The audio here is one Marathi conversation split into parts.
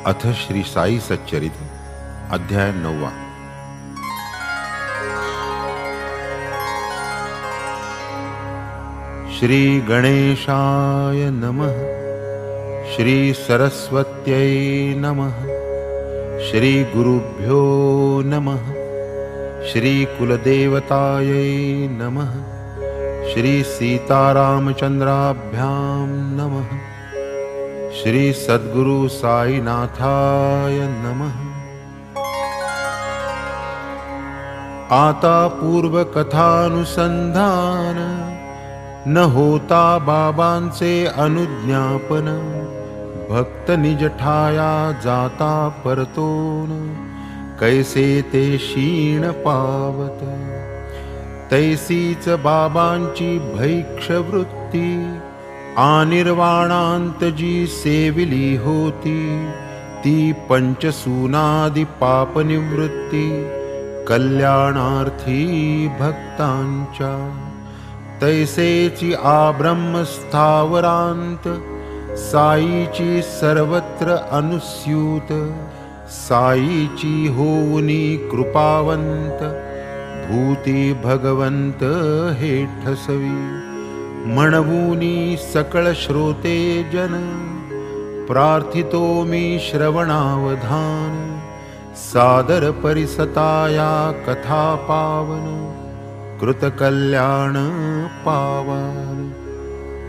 अथ श्री साई सच्चरित अध्याय 9। श्री गणेशाय नमः। श्री सरस्वत्यै नमः। श्री गुरुभ्यो नमः। श्री कुलदेवतायै नमः। श्री सीतारामचंद्राभ्यां नमः। श्री सद्गुरु साईनाथाय नमः। आता पूर्व कथानुसंधान, न होता बाबांचे अनुज्ञापन। भक्त निज ठाया जाता परतोन, कैसे ते क्षीण पावत। तैसीच बाबांची भैक्ष वृत्ती, आनिर्वाणांत जी सेविली होती। ती पंचसूनादि पाप निवृत्ती, कल्याणार्थी भक्तांच्या। तैसेची आब्रह्म स्थावरांत, साईची सर्वत्र अनुस्यूत। साईची होऊनी कृपावंत, भूती भगवंत हे ठसवी। म्हणवूनी सकळ श्रोते जन, प्रार्थितो मी श्रवणावधान। सादर परिसताया कथा पावन, कृतकल्याण पावान।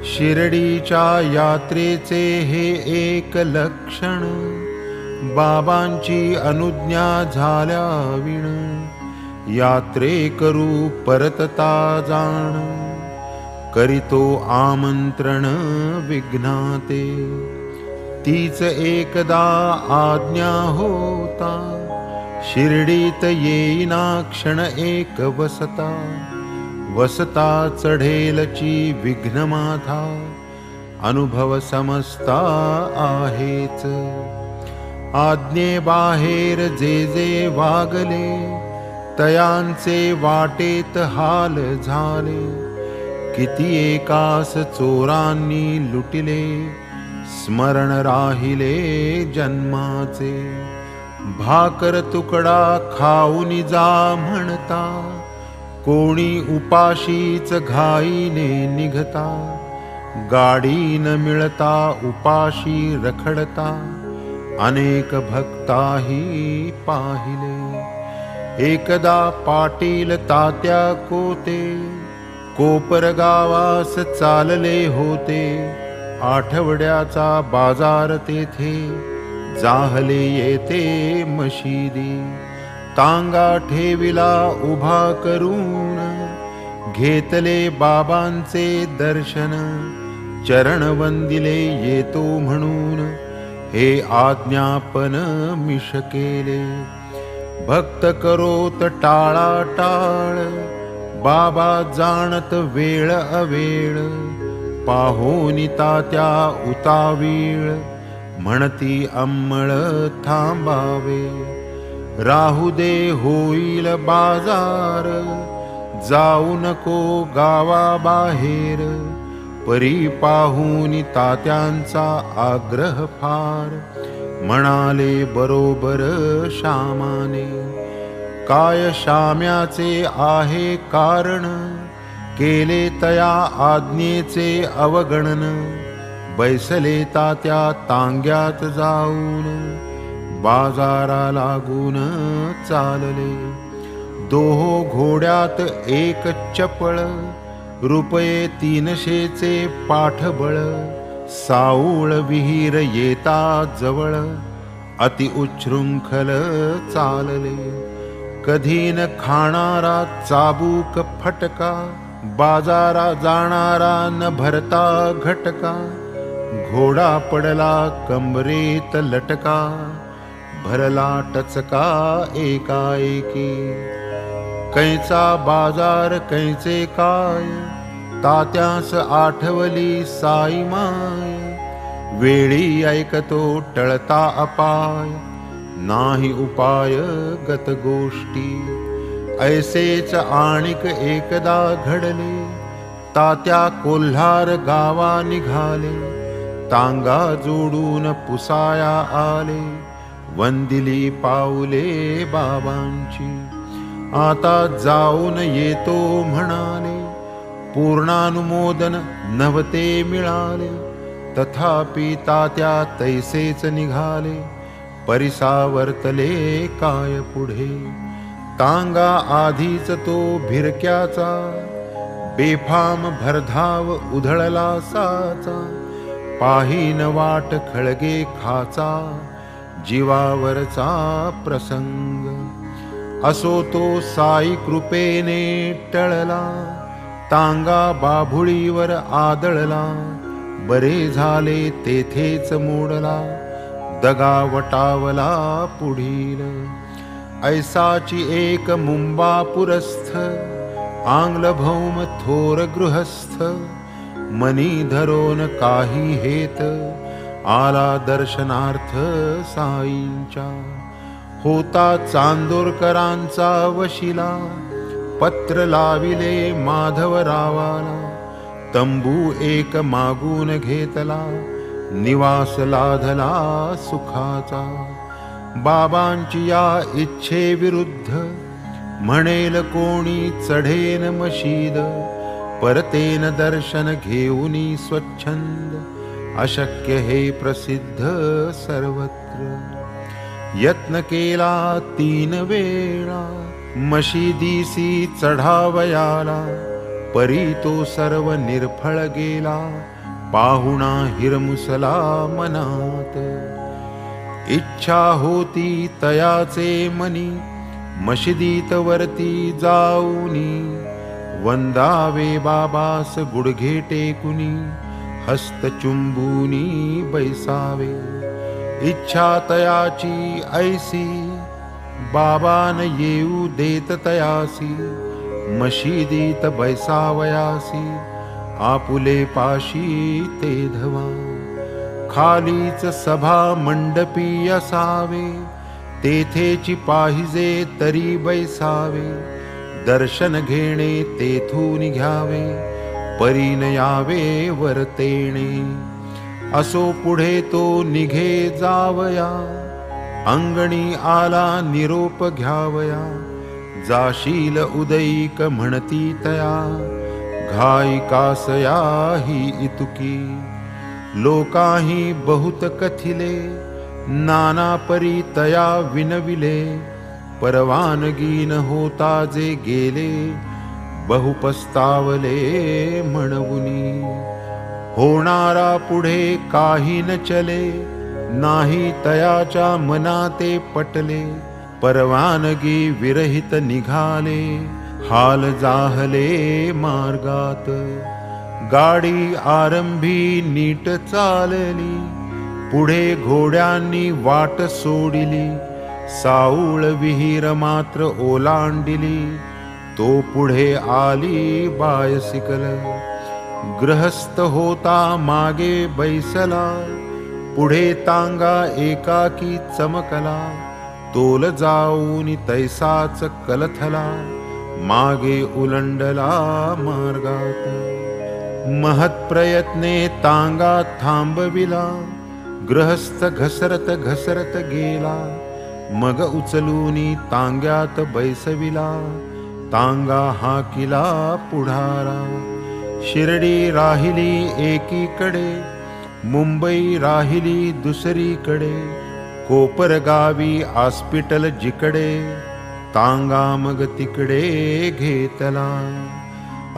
शिर्डीच्या यात्रेचे हे एक लक्षण, बाबांची अनुज्ञा झाल्या विण। यात्रे करू परतता जाण, करितो आमंत्रण विघ्नाते। तीच एकदा आज्ञा होता, शिर्डीत येईना क्षण एक वसता। वसता चढेलची विघ्नमाथा, अनुभव समजता आहेच। आज्ञे बाहेर जे जे वागले, तयांचे वाटेत हाल झाले। किती एकास चोरांनी लुटिले, स्मरण राहिले जन्माचे। भाकर तुकडा खाऊनी जा म्हणता, कोणी उपाशीच घाईने निघता। गाडी न मिळता उपाशी रखडता, अनेक भक्ताही पाहिले। एकदा पाटील तात्या कोते, कोपर गावास चालले होते। आठवड्याचा बाजार तेथे, जाहले येते मशिदी। तांगा ठेविला उभा करून, घेतले बाबांचे दर्शन। चरण वंदिले येतो म्हणून, हे आज्ञापन मिश केले। भक्त करोत टाळाटाळ, बाबा जाणत वेळ अवेळ। पाहोनी तात्या उतावीळ, म्हणती अंमळ थांबावे। राहू दे होईल बाजार, जाऊ नको गावाबाहेर। परी पाहुनी तात्यांचा आग्रह फार, म्हणाले बरोबर श्यामाने। काय शाम्याचे आहे कारण, केले तया आज्ञेचे अवगणन। बैसले तात्या तांग्यात जाऊन, बाजारा लागून चालले। दोहो घोड्यात एक चपळ, रुपये 300चे पाठबळ। साऊळ विहीर येता जवळ, अति उच्छृंखल चालले। कधी न खाणारा चाबूक फटका, बाजारा जाणारा न भरता घटका। घोडा पडला कंबरेत लटका, भरला टचका एकाएकी। कैचा बाजार कैचे काय, तात्यास आठवली साई माय। वेळी ऐकतो टळता अपाय, नाही उपाय गत गोष्टी। ऐसेच आणिक एकदा घडले, तात्या कोल्हार गावा निघाले, तांगा जोडून पुसाया आले, वंदिली पाऊले बाबांची. आता जाऊन येतो म्हणाले, पूर्णानुमोदन नव्हते मिळाले. तथापि तात्या तैसेच निघाले, परिसावर्तले काय पुढे. तांगा आधीच तो भिरक्याचा, बेफाम भरधाव उधळला साचा. पाहीन वाट खळगे खाचा, जीवावरचा प्रसंग. असो तो साई कृपेने टळला, तांगा बाभुळीवर आदळला. बरे झाले तेथेच मोडला, दगा वटावला पुढील. ऐसाची एक मुंबापुरस्थ, आंग्ल भौम थोर गृहस्थ. मनी धरोन काही हेत, आला दर्शनार्थ साईंच्या. होता चांदोरकरांचा वशिला, पत्र लाविले माधवरावाला. तंबू एक मागून घेतला, निवास लाधला सुखाचा. बाबांची या इच्छेविरुद्ध, म्हणेल कोणी चढेन मशीद. परतेन दर्शन घेऊनी स्वच्छंद, अशक्य हे प्रसिद्ध सर्वत्र. यत्न केला 3 वेळा, मशिदीसी चढावयाला. परी तो सर्व निर्फळ गेला, पाहुणा हिरमुसला मनात. इच्छा होती तयाचे मनी, मशिदीत वरती जाऊनी. वंदावे बाबास गुडघे टेकुनी, हस्त चुंबुनी बैसावे. इच्छा तयाची ऐसी, बाबान येऊ देत तयासी. मशिदीत बैसावयासी, आपुले पाशी ते धवा. खालीच सभा मंडपी असावे, तेथेची पाहिजे तरी बैसावे. दर्शन घेणे तेथून घ्यावे, परीन यावे वरतेणे. असो पुढे तो निघे जावया, अंगणी आला निरोप घ्यावया. जाशील उदयिक म्हणती तया, घाई कासया ही इतुकी. लोकाही बहुत कथिले, नाना परी तया विनविले. परवानगी न होता जे गेले, बहु पस्तावले म्हणवुनी. होणारा पुढे काही न चले, नाही तयाच्या मनाते पटले. परवानगी विरहित निघाले, हाल जाहले मार्गात. गाडी आरंभी नीट चालली, पुढे घोड्यांनी वाट सोडिली. साऊळ विहीर मात्र ओलांडिली, तो पुढे आली बायसिकल. गृहस्थ होता मागे बैसला, पुढे तांगा एकाकी चमकला. तोल जाऊन तैसाच कलथला, मागे उलंडला मार्गात. महत्प्रयत्ने तांगा थांबविला, गृहस्थ घसरत घसरत गेला. मग उचलूनी तांग्यात बैसविला, तांगा हाकिला पुढारा. शिर्डी राहिली एकीकडे, मुंबई राहिली दुसरीकडे. कोपरगावी हॉस्पिटल जिकडे, तांगा मग तिकडे घेतला.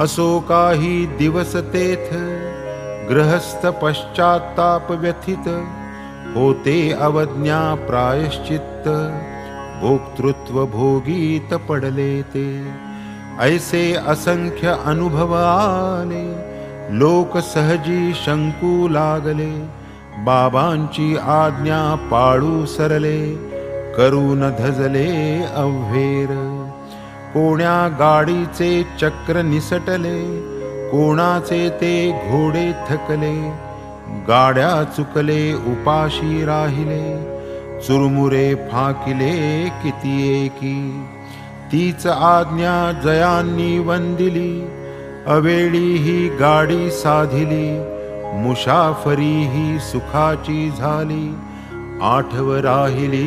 असो काही दिवस तेथ, गृहस्थ पश्चात्ताप व्यथित. होते अवज्ञा प्रायश्चित्त, भोक्तृत्व भोगीत पडले ते. ऐसे असंख्य अनुभव आले, लोक सहजी शंकू लागले. बाबांची आज्ञा पाळू सरले, करून धजले अव्हेर. कोण्या गाडीचे चक्र निसटले, कोणाचे ते घोडे थकले. गाड्या चुकले उपाशी राहिले, चुरमुरे फाकिले किती एकी. तीच आज्ञा जयांनी वंदिली, अवेळी ही गाडी साधिली. मुसाफरी ही सुखाची झाली, आठव राहिली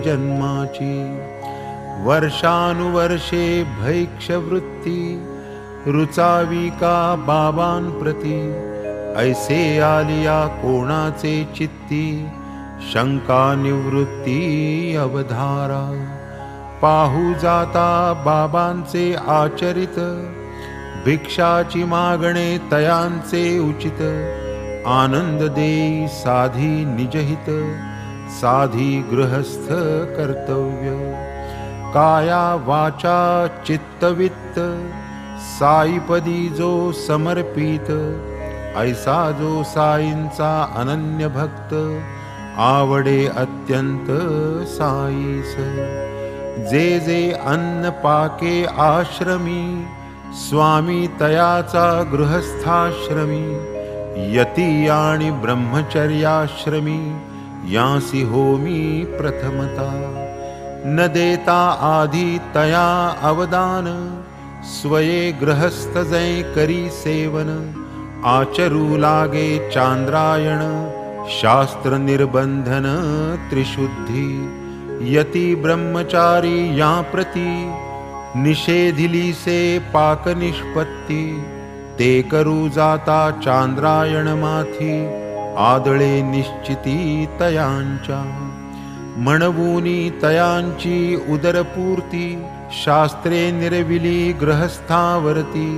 जन्माची। वर्षानुवर्षे भैक्षवृत्ती रुचावी का बाबांप्रती। ऐसे आलिया कोणाचे चित्ती शंका निवृत्ती अवधारा। पाहू जाता बाबांचे आचरित भिक्षाची मागणे तयांचे उचित। आनंद देई साधी निजहित साधी गृहस्थ कर्तव्य। काया वाचा चित्तवित्त साईपदी जो समर्पित। ऐसा जो साईंचा अनन्य भक्त आवडे अत्यंत साईस। जे जे अन्न पाके आश्रमी स्वामी तयाचा गृहस्थाश्रमी। यती आणि ब्रह्मचर्याश्रमी यांसी होमी प्रथमता। न देता आधी तया अवदान स्वये गृहस्थ जै करी सेवन। आचरू लागे चांद्रायण शास्त्र निर्बंधन त्रिशुद्धी। यती ब्रह्मचारी या प्रती निषेधिली से पाक निष्पत्ती। ते करू जाता चांद्रायण माथी आदळे निश्चिती तयांच्या। म्हणवूनी तयांची उदरपूर्ती शास्त्रे निर्विली गृहस्थावरती।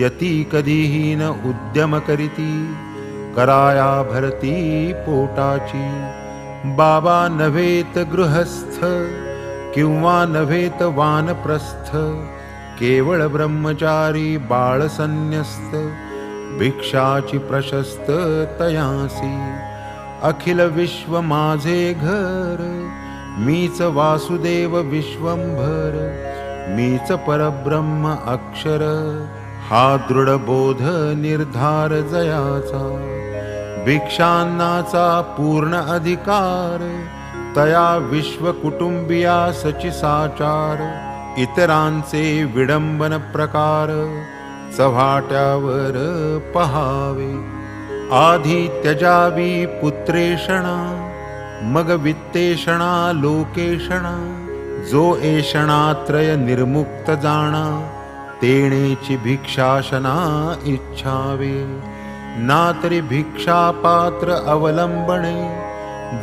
यती कधीही न उद्यम करीती कराया भरती पोटाची। बाबा नव्हेत गृहस्थ किंवा नव्हेत वानप्रस्थ। केवळ ब्रह्मचारी बाळसन्यस्त भिक्षाची प्रशस्त तयांसी। अखिल विश्व माझे घर मीच वासुदेव विश्वंभर। मीच परब्रह्म अक्षर हा दृढ बोध निर्धार जयाचा। भिक्षान्नाचा पूर्ण अधिकार तया विश्व कुटुंबिया सची साचार। इतरांचे विडंबन प्रकार चव्हाट्यावर पहावे। आधी त्यजावी पुत्रेषणा मग वित्तेषणा लोकेषणा। जो एषणात्रय निर्मुक्त जाणा तेणेची भिक्षाशना इच्छावे। ना तरी भिक्षा पात्र अवलंबणे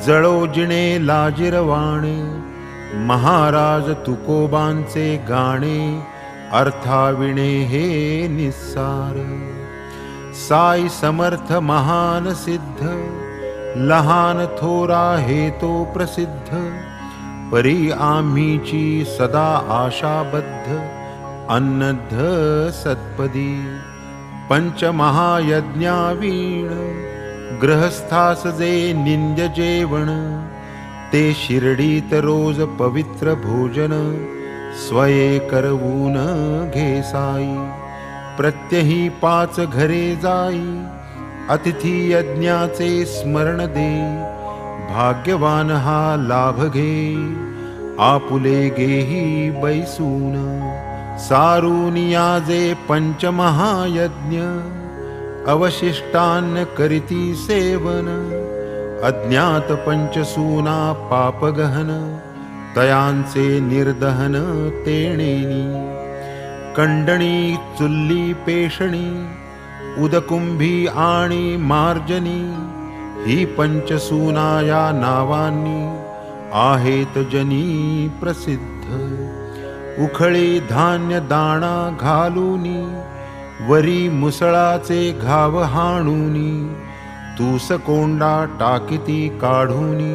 जळो जिणे लाजिरवाणे। महाराज तुकोबांचे गाणे अर्थाविणे हे निस्सार। साई समर्थ महान सिद्ध लहान थोरा हे तो प्रसिद्ध। परी आम्हीची सदा आशाबद्ध अन्नद्ध सत्पदी। पंचमहायज्ञावीण गृहस्थास जे निंद्य जेवण। ते शिर्डीत रोज पवित्र भोजन स्वये करवून घे साई। प्रत्यही 5 घरे जाई अतिथी यज्ञाचे स्मरण दे। भाग्यवान हा लाभ घे आपुले गेही बैसून। सारून याजे पंचमहायज्ञ अवशिष्टान्न करीती सेवन। अज्ञात पंचसूना पापगहन तयांचे निर्दहन तेणेनी। कंडणी चुल्ली पेषणी उदकुंभी आणि मार्जनी। ही पंचसूना या नावांनी आहेत जनी प्रसिद्ध। उखळी धान्य दाणा घालूनी वरी मुसळाचे घाव हाणूनी। तूस कोंडा टाकीती काढूनी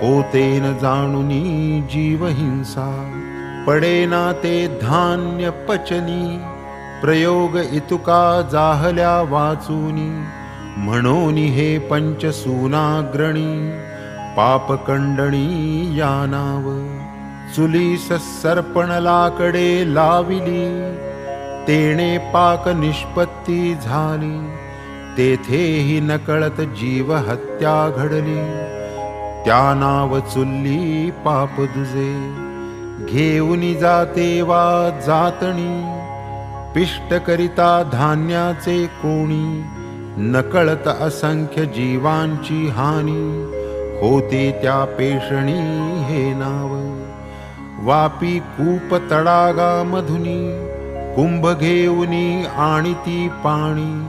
होते न जाणूनी जीवहिंसा। पडेना ते धान्य पचनी प्रयोग इतुका जाहल्या वाचूनी। म्हणूनी हे पंचसूनाग्रणी पापकंडणी या नाव। चुलीस सर्पण लाकडे लाविली तेणे पाक निष्पत्ती झाली। तेथेही नकळत जीव हत्या घडली त्या नाव चुल्ली पाप दुजे। घेऊनी जाते वा जातणी पिष्ट करिता धान्याचे कोणी। नकळत असंख्य जीवांची हानी होते त्या पेषणी हे नाव. वापी कूप तडागा मधुनी कुंभ घेऊनी आणिती पाणी,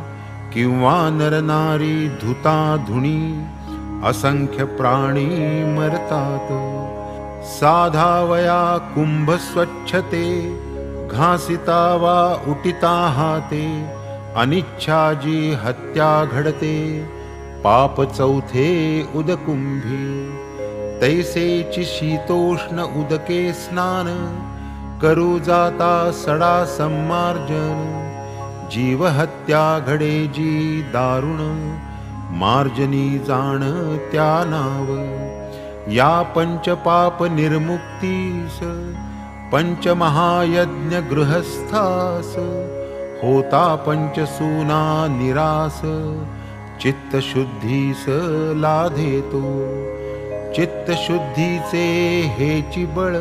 किंवा नरनारी धुता धुणी असंख्य प्राणी मरतात. साधावया कुंभ स्वच्छते घासिता वा उटिता हाते, अनिच्छाजी हत्या घडते पाप चौथे उदकुंभी. तैसेची शीतोष्ण उदके स्नान, करू जाता सडा सम्मार्जन. जीवहत्या घडे जी दारुण, मार्जनी जाण त्या नाव. या पंचपाप निर्मुक्तीस पंचमहायज्ञ गृहस्थास, होता पंचसूना निरास. चित्तशुद्धीस लाधेतो, चित्तशुद्धीचे हेची बळ.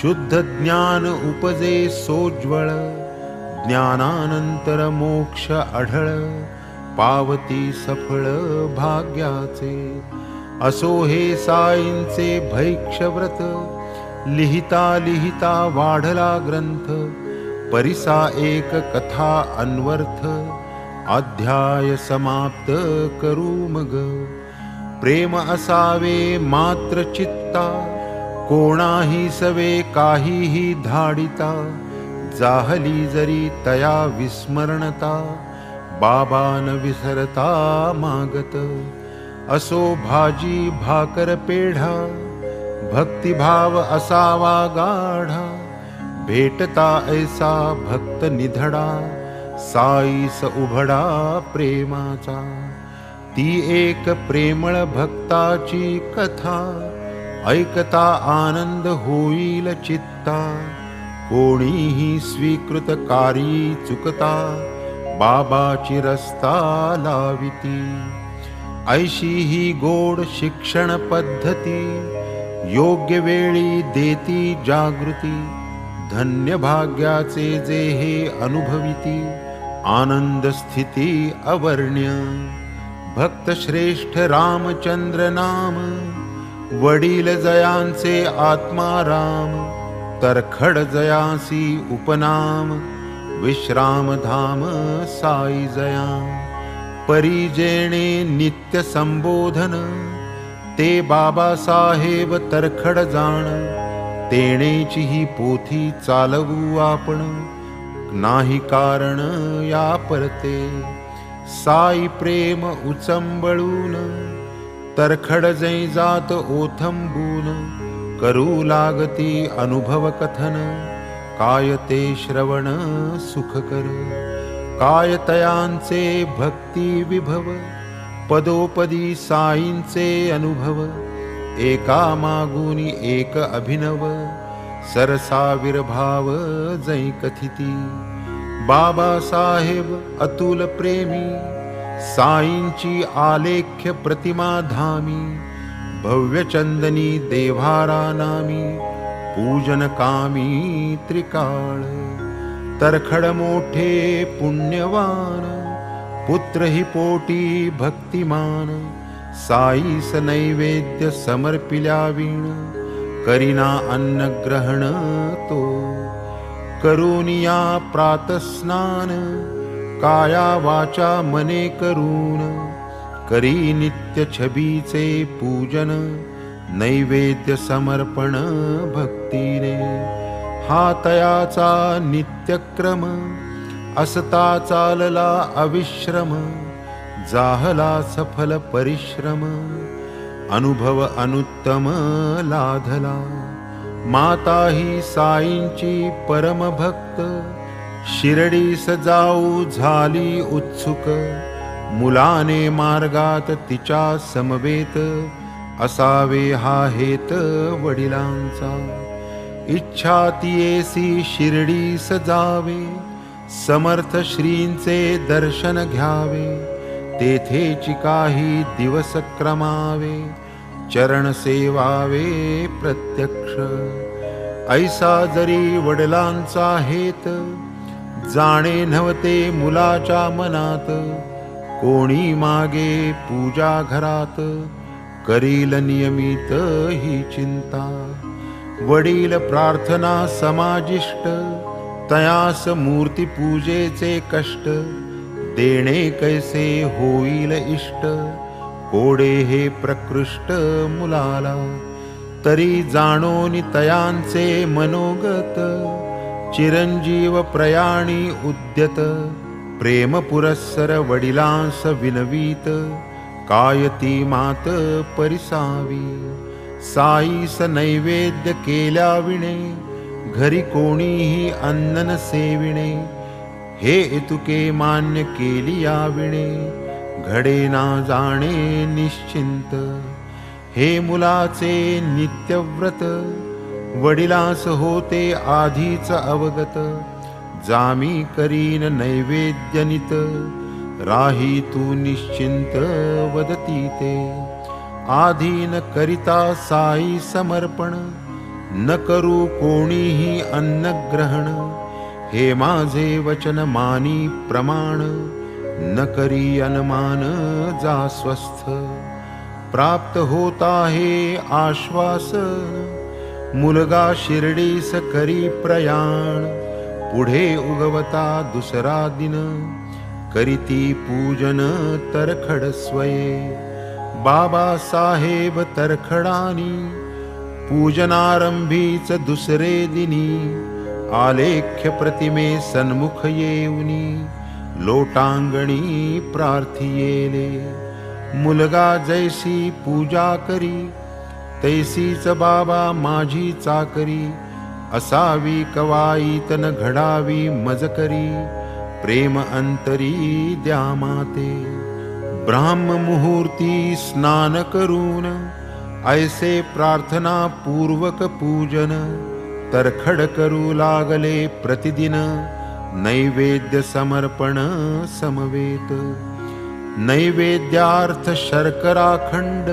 शुद्ध ज्ञान उपजे सोज्वळ, ज्ञानानंतर मोक्ष आढळ. पावती सफळ भाग्याचे, असो हे साईंचे भैक्षव्रत. लिहिता लिहिता वाढला ग्रंथ, परिसा एक कथा अन्वर्थ. अध्याय समाप्त करू मग, प्रेम असावे मात्र चित्ता. कोणाही सवे काहीही धाडिता, जाहली जरी तया विस्मरणता. बाबा न विसरता मागत, असो भाजी भाकर पेढा. भक्तिभाव असावा गाढा, भेटता ऐसा भक्त निधडा. साईस उभडा प्रेमाचा, ती एक प्रेमळ भक्ताची कथा. ऐकता आनंद होईल चित्ता, कोणीही स्वीकृतकारी चुकता. बाबाची रस्ता लाविती, ऐशी ही गोड शिक्षण पद्धती. योग्य वेळी देती जागृती, धन्य भाग्याचे जे हे अनुभविती. आनंद स्थिती अवर्ण्य, भक्त श्रेष्ठ रामचंद्र नाम. वडील जयांचे आत्मा राम, तरखड जयासी उपनाम. विश्रामधाम साई जया, परिजेणे नित्य संबोधन. ते बाबासाहेब तरखड जाण, तेणेची ही पोथी चालवू आपण. नाही कारण या परते, साई प्रेम उचंबळून. तरखड जै जात ओथंबून, करू लागती अनुभव कथन. काय ते श्रवण सुखकर, काय तयांचे भक्ती विभव. पदोपदी साईंचे अनुभव, एका मागुनी एक अभिनव. सरसाविर्भाव जै कथिती, बाबासाहेब अतुल प्रेमी. साईंची आलेख्य प्रतिमा धामी, भव्य चंदनी देव्हारा नामी. पूजन कामी त्रिकाळ, तरखड मोठे पुण्यवान. पुत्र ही पोटी भक्तिमान, साईस नैवेद्य समर्पिल्या वीण. करीना अन्न ग्रहण तो, करूनिया प्रातस्नान. काया वाचा मने करून, करी नित्य छबीचे पूजन. नैवेद्य समर्पण भक्तीने, हा तयाचा नित्यक्रम. असता चालला अविश्रम, जाहला सफल परिश्रम. अनुभव अनुत्तम लाधला, माता ही साईंची परम भक्त. शिर्डीस जाऊ झाली उत्सुक, मुलाने मार्गात तिच्या समवेत. असावे हा हेत वडिलांचा, इच्छा तियेसी शिर्डीस जावे. समर्थ श्रींचे दर्शन घ्यावे, तेथेची काही दिवस क्रमावे. चरण सेवावे प्रत्यक्ष, ऐसा जरी वडिलांचा हेत. जाणे नव्हते मुलाच्या मनात, कोणी मागे पूजा घरात. करील नियमित ही चिंता। वडील प्रार्थना समाजिष्ट, तयास मूर्ती पूजेचे कष्ट। देणे कैसे होईल इष्ट, कोडे हे प्रकृष्ट मुलाला। तरी जाणोनी तयांचे मनोगत, चिरंजीव प्रयाणी उद्यत। प्रेम पुरस्सर वडिलांस विनवीत, कायती मात परिसावी। साईस नैवेद्य केल्या विणे, घरी कोणीही अन्न न सेविणे। हे इतुके मान्य केली याविणे, घडे ना जाणे निश्चिंत। हे मुलाचे नित्यव्रत, वडिलांस होते आधीच अवगत। जामी करीन नैवेद्यनित, राही तू निश्चिंत वदती ते। आधीन करिता साई समर्पण, न करू कोणीही अन्न ग्रहण। हे माझे वचन मानी प्रमाण, न करी अनुमान जा स्वस्थ। प्राप्त होता हे आश्वासन, मुलगा शिर्डीस करी प्रयाण। पुढे उगवता दुसरा दिन, करीती पूजन तरखड स्वये। बाबा साहेब तरखडानी, पूजनारंभीच दुसरे दिनी। आलेख्य प्रतिमे सन्मुख येऊनी, लोटांगणी प्रार्थियेले। मुलगा जैसी पूजा करी, तैसीच बाबा माझी चाकरी। असावी कवाईत न घडावी मजकरी, प्रेम अंतरी द्या माते। ब्राह्म मुहूर्ती स्नान करून, ऐसे प्रार्थना पूर्वक पूजन। तरखड करू लागले प्रतिदिन, नैवेद्य समर्पण समवेत। नैवेद्यार्थ शर्कराखंड,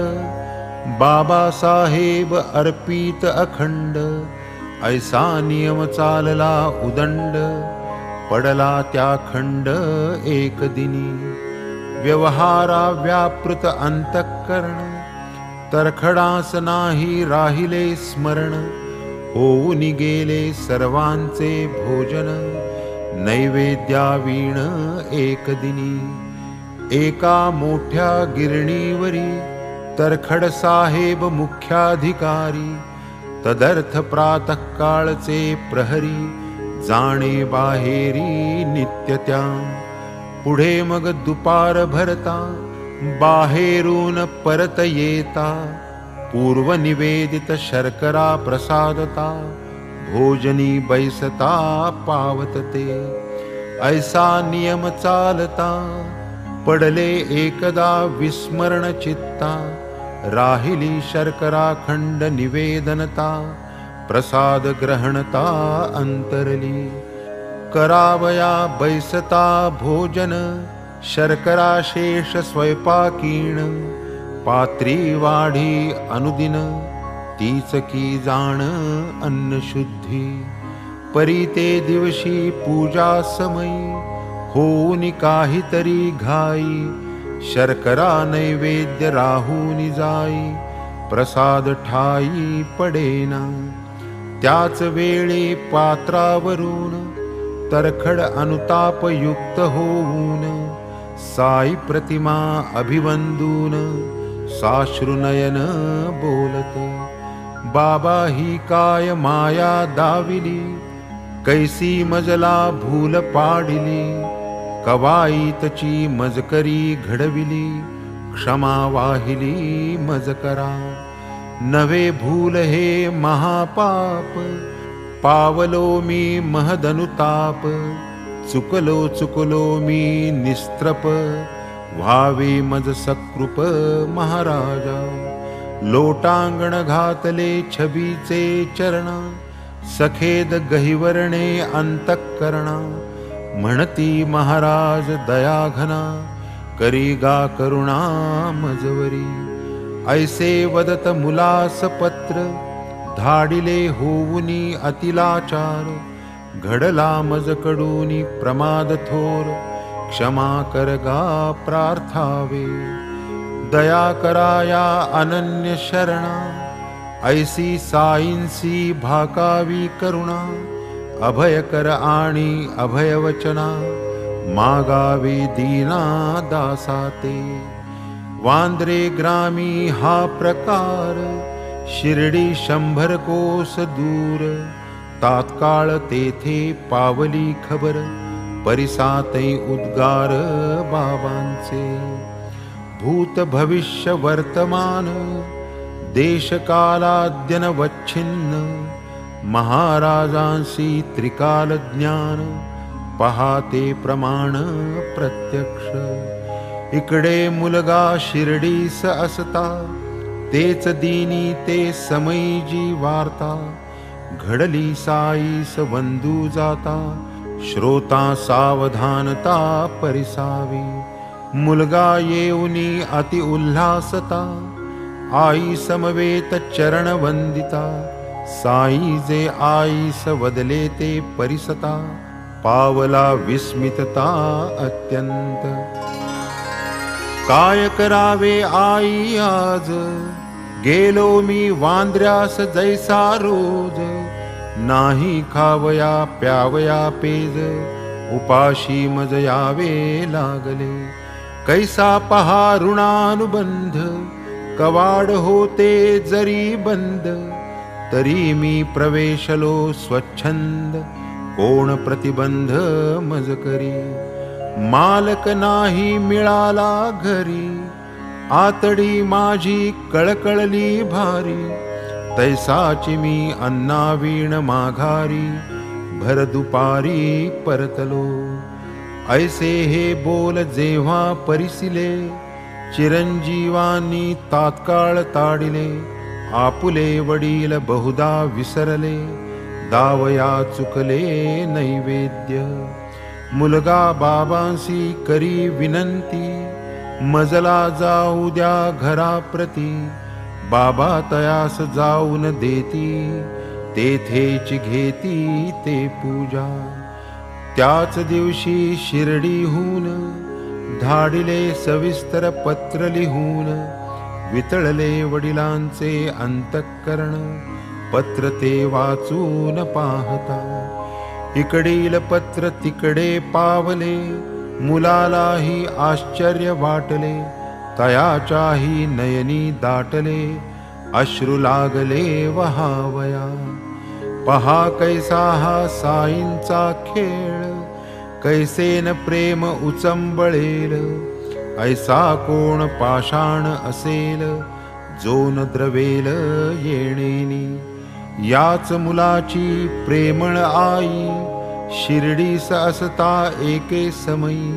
बाबा साहेब अर्पित अखंड। ऐसा नियम चालला उदंड, पडला त्या खंड एक दिनी। व्यवहारा व्यापृत अंतःकरण, तरखडास नाही राहिले स्मरण। होऊन गेले सर्वांचे भोजन, नैवेद्यावीण एक दिनी। एका मोठ्या गिरणीवरी, तरखड साहेब मुख्याधिकारी। तदर्थ प्रातःकाळचे प्रहरी, जाणे बाहेरी नित्यत्या। पुढे मग दुपार भरता, बाहेरून परत येता। पूर्व निवेदित शर्करा प्रसादता, भोजनी बैसता पावतते। ऐसा नियम चालता, पडले एकदा विस्मरण चित्ता। राहिली शर्करा खंड निवेदनता, प्रसाद ग्रहणता अंतरली। करावया बैसता भोजन, शर्करा शेष स्वयंपाकीण। पात्री वाढी अनुदिन, तीच की जाण अन्न शुद्धी। परी ते दिवशी पूजा समयी, होऊन काहीतरी घाई। शर्करा नैवेद्य राहून जाई, प्रसाद ठाई पडेना। त्याच वेळी पात्रावरून, तरखड अनुताप युक्त होऊन। साई प्रतिमा अभिवंदून, साश्रुनयन बोलत। बाबा ही काय माया दाविली, कैसी मजला भूल पाडिली। कवाईतची मजकरी घडविली, क्षमा वाहिली मजकरा। नवे भूल हे महापाप, पावलो मी महदनुताप। चुकलो मी निस्त्रप, व्हावे मज सकृप महाराजा। लोटांगण घातले छबीचे चरणा, सखेद गहिवरणे अंतःकरणा। म्हणती महाराज दयाघना, करी गा करुणा मजवरी। ऐसे वदत मुलास पत्र, धाडिले होऊनी अतिलाचार। घडला मजकडूनी प्रमाद थोर, क्षमा करगा प्रार्थावे। दया कराया अनन्य शरणा, ऐसी साईंसी भाकावी करुणा, अभय कर आणि अभय वचना, मागावे दीना दासाते। वांद्रे ग्रामी हा प्रकार, शिर्डी 100 कोस दूर, तात्काळ तेथे पावली खबर, परिसाते उद्गार बाबांचे। भूत भविष्य वर्तमान, देशकालाद्यनवच्छिन्न, महाराजांसी त्रिकाल ज्ञान, पहाते प्रमाण प्रत्यक्ष। इकडे मुलगा शिर्डीस असता, तेच दीनी ते समयी जी वार्ता, घडली साईस वंदू जाता, श्रोता सावधानता परिसावी। मुलगा येऊनी अति उल्हासता, आई समवेत चरण वंदिता, साई जे आईस वदले ते परिसता, पावला विस्मितता अत्यंत। काय करावे आई आज, गेलो मी वांद्र्यास जैसा रोज, नाही खावया प्यावया पेज, उपाशी मज यावे लागले। कैसा पहा ऋणानुबंध, कवाड होते जरी बंद, तरी मी प्रवेशलो स्वच्छंद, कोण प्रतिबंध मज करी। मालक नाही मिळाला घरी, आतडी माझी कळकळली भारी, तैसाची मी अन्नावीण माघारी, भर दुपारी परतलो। ऐसे हे बोल जेव्हा परिसिले, चिरंजीवांनी तात्काळ ताडिले, आपुले वडील बहुधा विसरले, दावया चुकले नैवेद्य। मुलगा बाबांसी करी विनंती, मजला जाऊ द्या घराप्रती, बाबा तयास जाऊन देती, तेथेच घेती ते पूजा। त्याच दिवशी शिर्डीहून धाडिले सविस्तर पत्र लिहून, वितळले वडिलांचे अंतःकरण, पत्र ते वाचून पाहता। इकडील पत्र तिकडे पावले, मुलालाही आश्चर्य वाटले, तयाच्याही नयनी दाटले, अश्रू लागले वहावया। पहा कैसा हा साईंचा खेळ, कैसेन प्रेम उचंबळेल, ऐसा कोण पाषाण असेल, जो न द्रवेल येणेनी। याच मुलाची प्रेमळ आई, शिर्डीस असता एके समयी,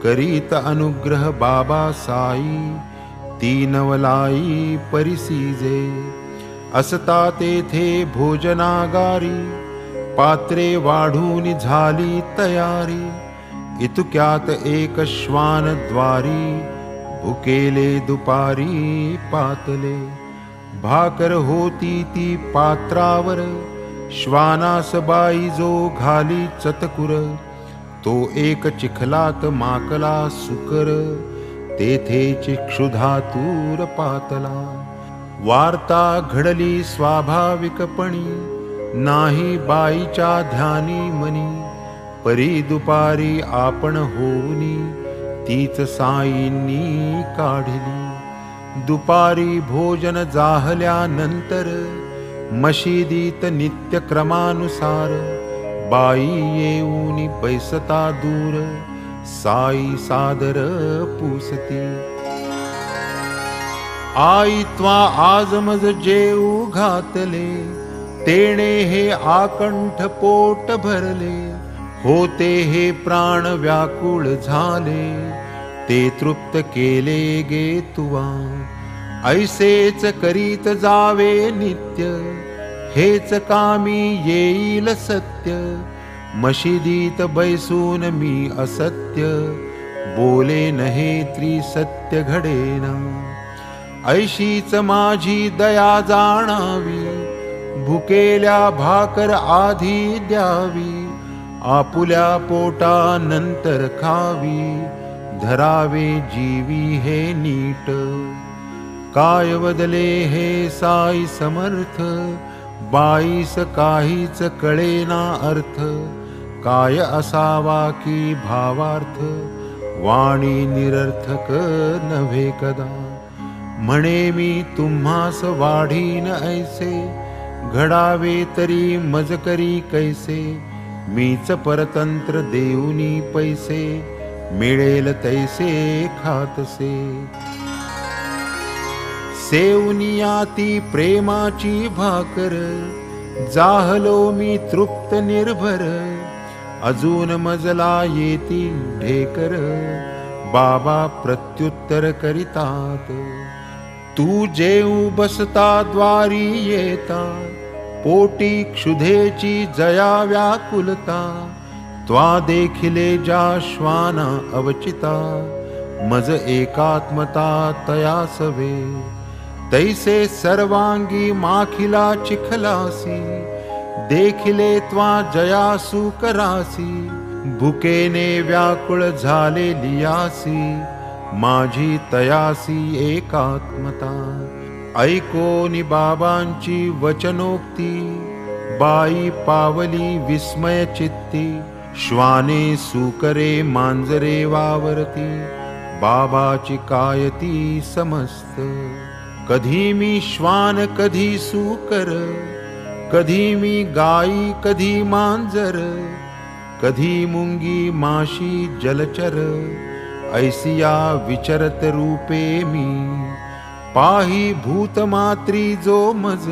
करीत अनुग्रह बाबा साई, ती नवलाई परिसीजे। असता तेथे भोजनागारी, पात्रे वाढून झाली तयारी, इतक्यात एक श्वान द्वारी, भुकेले दुपारी पातले। भाकर होती ती पात्रावर, श्वानास बाई जो घाली चतकुर, तो एक चिखलात माकला सुकर, तेथेच क्षुधातूर पातला। वार्ता घडली स्वाभाविकपणी, नाही बाईच्या ध्यानी मनी, परी दुपारी आपण होऊनी, तीच साईंनी काढली। दुपारी भोजन जाहल्यानंतर, मशिदीत नित्यक्रमानुसार, बाई येऊनी बैसता दूर, साई सादर पुसती। आई त्वा आज मज जेऊ घातले, तेणे हे आकंठ पोट भरले, होते हे प्राण व्याकुळ झाले, ते तृप्त केले गे तुवा। ऐसेच करीत जावे नित्य, हेच कामी येईल सत्य, मशिदीत बैसून मी असत्य, बोले नहे त्रिसत्य घडेना। ऐशीच माझी दया जाणावी, भुकेल्या भाकर आधी द्यावी, आपुल्या पोटा नंतर खावी, धरावे जीवी हे नीट। काय बदले हे साई समर्थ, बाईस काहीच कळेना अर्थ। काय असावा की भावार्थ, वाणी निरर्थक नव्हे कदा। म्हणे मी तुम्हास वाढीन ऐसे, घडावे तरी मज करी कैसे। मीच परतंत्र देऊनी पैसे, मिळेल तैसे खातसे। सेवनियाती प्रेमाची भाकर, जाहलो मी तृप्त निर्भर। अजून मजला येतील ढेकर, बाबा प्रत्युत्तर करितात। तू जेऊ बसता द्वारी येता, पोटी क्षुधेची जया व्याकुलता। त्वा देखिले ज्या श्वाना अवचिता, मज एकात्मता तया सवे। तैसे सर्वांगी माखिला चिखलासी, देखिले त्वा जयासु करासी। भुकेने व्याकुळ झाले लियासी, माझी तयासी एकात्मता। ऐकोनी बाबांची वचनोक्ती, बाई पावली विस्मय चित्ती। श्वाने सुकरे मांजरे वावरती, बाबाची कायती समस्त। कधी मी श्वान कधी सुकर, कधी मी गाई कधी मांजर। कधी मुंगी माशी जलचर, ऐसिया विचरत रूपे मी। पाही भूतमात्री जो मज,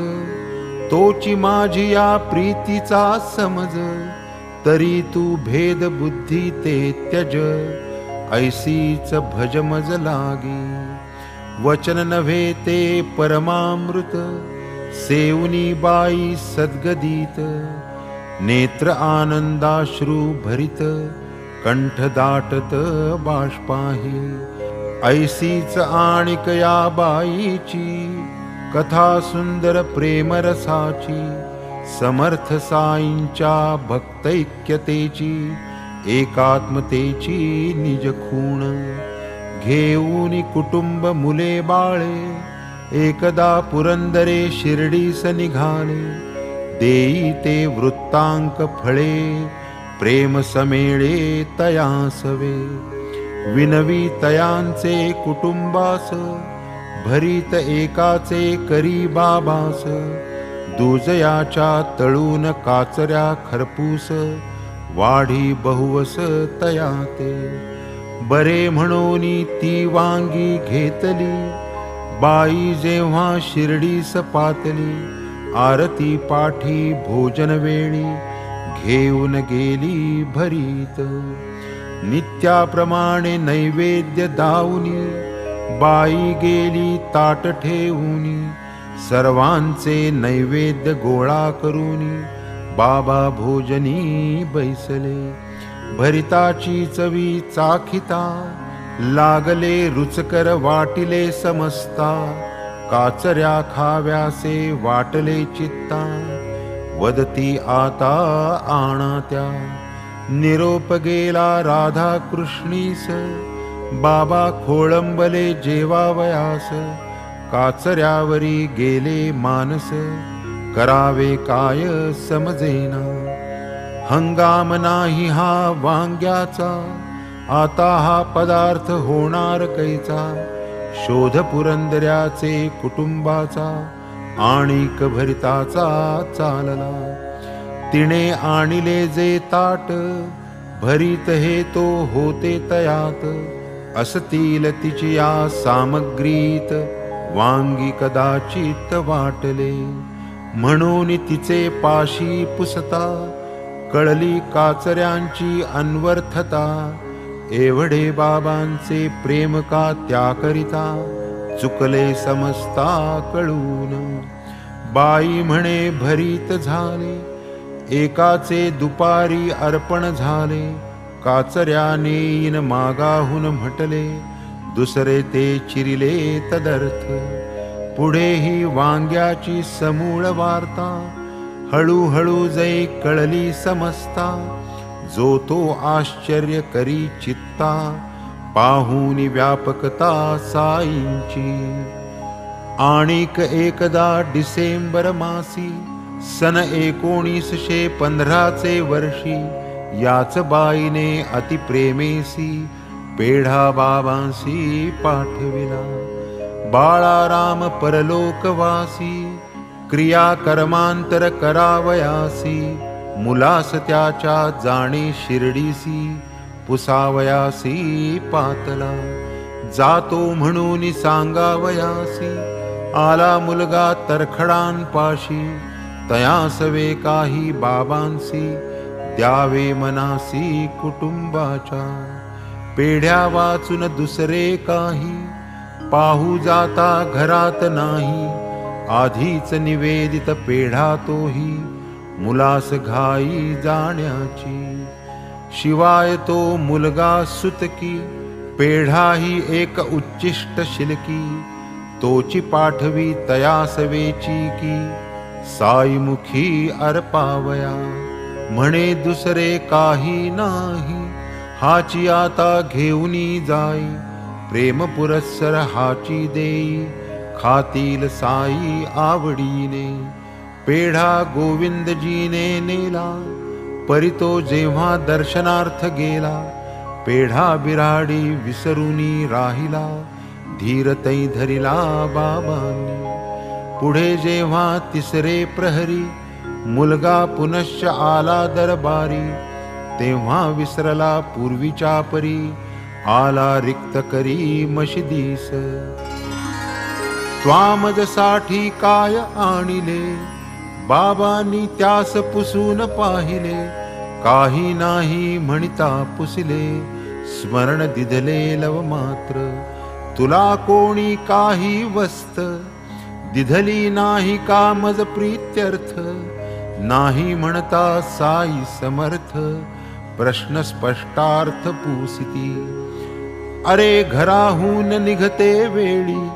तोची माझी या प्रीतीचा समज। तरी तू भेद बुद्धी ते त्यज, ऐसीच भज मज लागी। वचन नव्हे ते परमामृत, सेवनी बाई सद्गदित। नेत्र आनंदाश्रू भरित, कंठ दाटत बाष्पाही। ऐसीच आणिक या बाईची, कथा सुंदर प्रेमरसाची। समर्थ साईंच्या भक्तैक्यतेची, एकात्मतेची निज खूण। घेऊनी कुटुंब मुले बाळे, एकदा पुरंदरे शिर्डीस निघाले। देई ते वृत्तांक फळे, प्रेम समेळे तयासवे। विनवी तयांचे कुटुंबास, भरीत एकाचे करी बाबास। दुजयाच्या तळून काचऱ्या खरपूस, वाढी बहुवस तयाते। बरे म्हणोनी ती वांगी घेतली, बाई जेव्हा शिर्डीस पातली। आरती पाठी भोजन वेळी, घेऊन गेली भरीत। नित्याप्रमाणे नैवेद्य दाऊनी, बाई गेली ताट ठेवूनी। सर्वांचे नैवेद्य गोळा करूनी, बाबा भोजनी बैसले। भरिताची चवी चाखिता, लागले रुचकर वाटिले समस्ता। काचऱ्या खाव्यासे वाटले चित्ता, वदती आता आणात्या। निरोप गेला राधा कृष्णीस, बाबा खोळंबले जेवावयास। काचऱ्यावरी गेले मानस, करावे काय समजेना। हंगाम नाही हा वांग्याचा, आता हा पदार्थ होणार कैचा। शोध पुरंदऱ्याचे कुटुंबाचा, आणिक भरिताचा चालला। तिने आणिले जे ताट, भरीत हे तो होते तयात। असतील तिची या सामग्रीत, वांगी कदाचित वाटले। म्हणून तिचे पाशी पुसता, कळली काचऱ्यांची अन्वर्थता। एवढे बाबांचे प्रेम का त्याकरिता, चुकले समजता कळून। बाई म्हणे भरीत झाले, एकाचे दुपारी अर्पण झाले। काचऱ्या नेईन मागाहून म्हटले, दुसरे ते चिरिले तदर्थ। पुढेही वांग्याची समूळ वार्ता, हळूहळू जै कळली समजता। जो तो आश्चर्य करी चित्ता, पाहुनी व्यापकता साईंची। आणिक एकदा डिसेंबर मासी सन 1915 वर्षी याच बाईने अतिप्रेमेसी पेढा बाबांसी पाठविला। बाळाराम परलोकवासी क्रिया कर्मांतर करावयासी, मुलास त्याच्या जाणे शिर्डीसी पुसावयासी पातला। जातो म्हणून सांगावयासी आला मुलगा तरखडांपाशी, तयासवे काही बाबांसी द्यावे मनासी कुटुंबाच्या। पेढ्या वाचून दुसरे काही पाहू जाता घरात नाही, आधीच निवेदित पेढा तोही मुलास घाई जाण्याची। शिवाय तो मुलगा सुतकी पेढा ही एक उच्चिष्ट शिलकी, तोची पाठवी तयासवेची की साईमुखी अर्पावया। म्हणे दुसरे काही नाही हाची आता घेऊनी जाई, प्रेम पुरस्सर हाची देई खातील साई आवडीने। पेढा गोविंदजीने नेला परितो जेव्हा दर्शनार्थ गेला, पेढा बिराडी विसरूनी राहिला धीरतै धरिला बाबांनी। पुढे जेव्हा तिसरे प्रहरी मुलगा पुनश्च आला दरबारी, तेव्हा विसरला पूर्वीच्या परी आला रिक्त करी मशिदीस। त्वामजसाठी काय आणिले बाबांनी त्यास पुसून पाहिले, काही नाही म्हणिता पुसले स्मरण दिधले लव मात्र। तुला कोणी काही वस्त दिधली नाही का मज प्रीत्यर्थ, नाही म्हणता साई समर्थ प्रश्न स्पष्टार्थ पुसिती। अरे घराहून निघते वेळी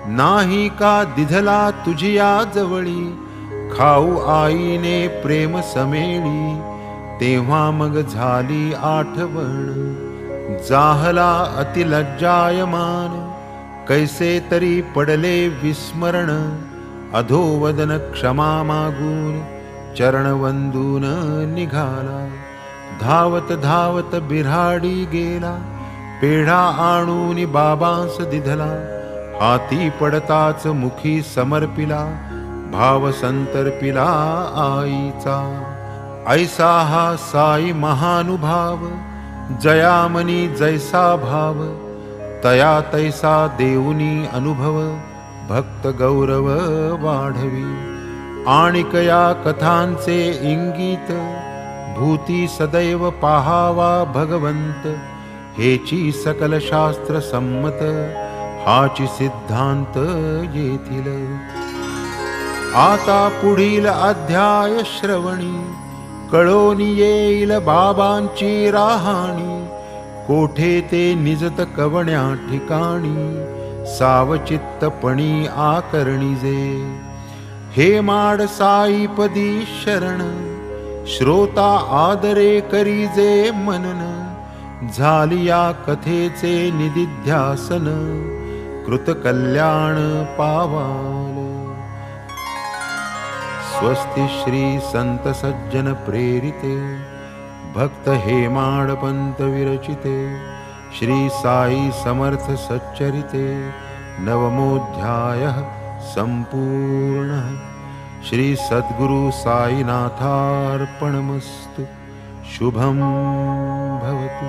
नाही का दिधला तुझिया जवळी, खाऊ आईने प्रेम समेळी तेव्हा मग झाली आठवण। जाहला अतिलज्जायमान कैसे तरी पडले विस्मरण, अधोवदन क्षमा मागून चरणवंदून निघाला। धावत धावत बिऱ्हाडी गेला पेढा आणून बाबांस दिधला, हाती पडताच मुखी समर्पिला भाव संतर्पिला आईचा। ऐसा हा साई महानुभाव जयामनी जैसा भाव, तया तैसा देऊनी अनुभव भक्त गौरव वाढवी। आणिक या कथांचे इंगित भूती सदैव पाहावा भगवंत, हेची सकल शास्त्र संमत हाची सिद्धांत येथील। आता पुढील अध्याय श्रवणी कळोनी येईल बाबांची राहाणी, कोठे ते निजत कवण्या ठिकाणी सावचित्तपणी आकरणीजे। हे माड साईपदी शरण श्रोता आदरे करीजे मनन, झाली या कथेचे निदिध्यासन कृतकल्याण पावाल। स्वस्ति श्री संत सज्जन प्रेरिते भक्त हेमाडपंत विरचिते, श्री साई समर्थ सच्चरिते नवमोऽध्यायः संपूर्णः। श्री सद्गुरु साईनाथार्पणमस्तु। शुभं भवतु।